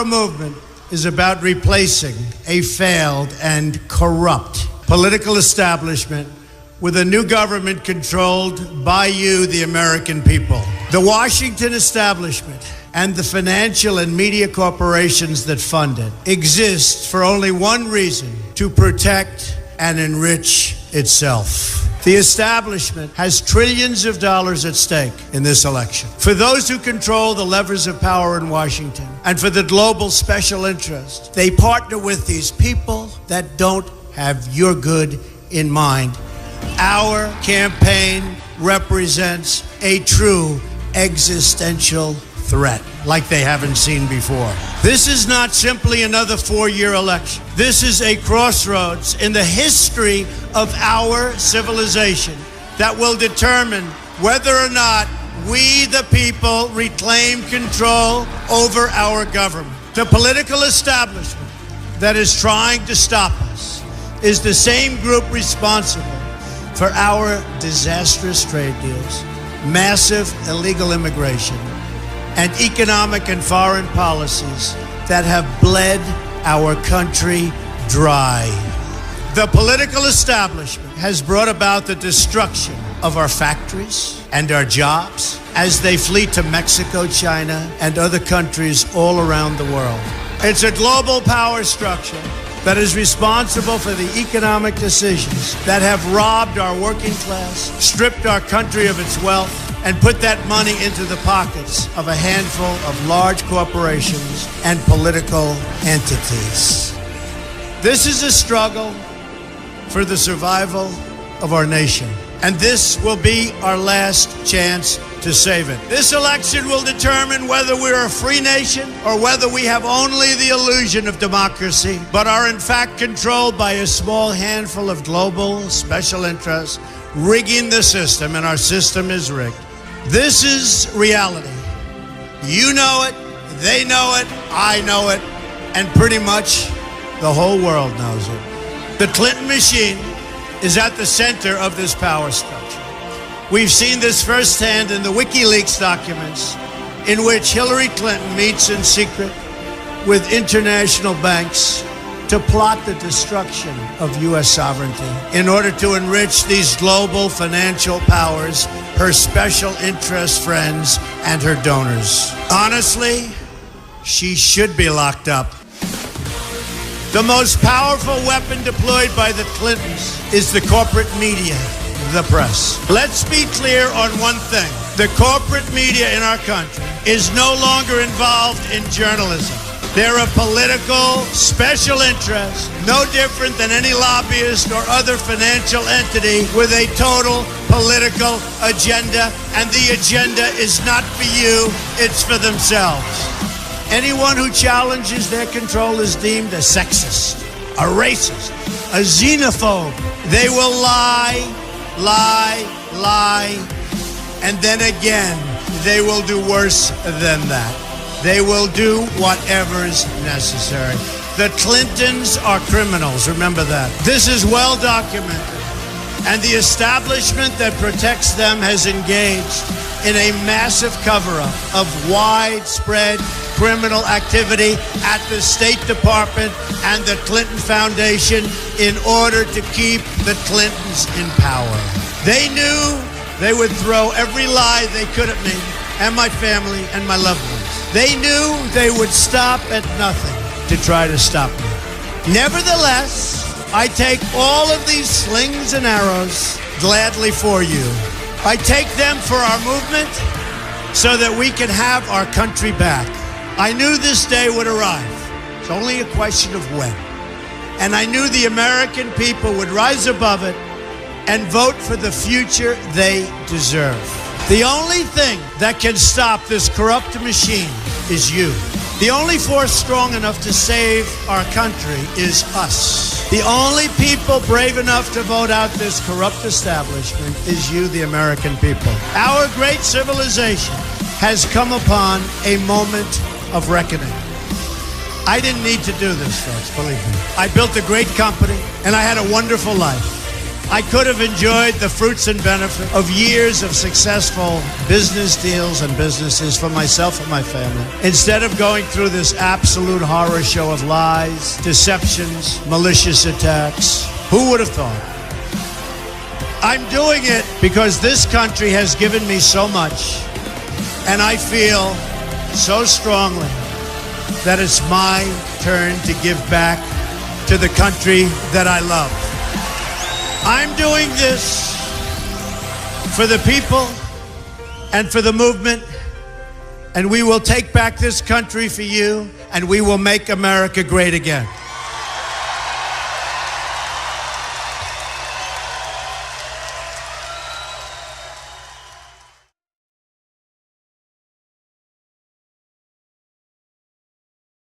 Our movement is about replacing a failed and corrupt political establishment with a new government controlled by you, the American people. The Washington establishment and the financial and media corporations that fund it exist for only one reason: to protect and enrich itself. The establishment has trillions of dollars at stake in this election. For those who control the levers of power in Washington and for the global special interest, they partner with these people that don't have your good in mind. Our campaign represents a true existential threat like they haven't seen before. This is not simply another four-year election. This is a crossroads in the history of our civilization that will determine whether or not we, the people, reclaim control over our government. The political establishment that is trying to stop us is the same group responsible for our disastrous trade deals, massive illegal immigration, and economic and foreign policies that have bled our country dry. The political establishment has brought about the destruction of our factories and our jobs as they flee to Mexico, China, and other countries all around the world. It's a global power structure that is responsible for the economic decisions that have robbed our working class, stripped our country of its wealth, and put that money into the pockets of a handful of large corporations and political entities. This is a struggle for the survival of our nation, and this will be our last chance to save it. This election will determine whether we're a free nation or whether we have only the illusion of democracy, but are in fact controlled by a small handful of global special interests rigging the system, and our system is rigged. This is reality. You know it, they know it, I know it, and pretty much the whole world knows it. The Clinton machine is at the center of this power structure. We've seen this firsthand in the WikiLeaks documents, in which Hillary Clinton meets in secret with international banks to plot the destruction of U.S. sovereignty in order to enrich these global financial powers, her special interest friends, and her donors. Honestly, she should be locked up. The most powerful weapon deployed by the Clintons is the corporate media, the press. Let's be clear on one thing. The corporate media in our country is no longer involved in journalism. They're a political special interest, no different than any lobbyist or other financial entity with a total political agenda, and the agenda is not for you, it's for themselves. Anyone who challenges their control is deemed a sexist, a racist, a xenophobe. They will lie, and then again, they will do worse than that. They will do whatever is necessary. The Clintons are criminals, remember that. This is well documented, and the establishment that protects them has engaged in a massive cover-up of widespread criminal activity at the State Department and the Clinton Foundation in order to keep the Clintons in power. They knew they would throw every lie they could at me and my family and my loved ones. They knew they would stop at nothing to try to stop me. Nevertheless, I take all of these slings and arrows gladly for you. I take them for our movement so that we can have our country back. I knew this day would arrive. It's only a question of when. And I knew the American people would rise above it and vote for the future they deserve. The only thing that can stop this corrupt machine is you. The only force strong enough to save our country is us. The only people brave enough to vote out this corrupt establishment is you, the American people. Our great civilization has come upon a moment of reckoning. I didn't need to do this, folks, believe me. I built a great company, and I had a wonderful life. I could have enjoyed the fruits and benefit of years of successful business deals and businesses for myself and my family, instead of going through this absolute horror show of lies, deceptions, malicious attacks. Who would have thought? I'm doing it because this country has given me so much, and I feel so strongly that it's my turn to give back to the country that I love. I'm doing this for the people and for the movement, and we will take back this country for you, and we will make America great again.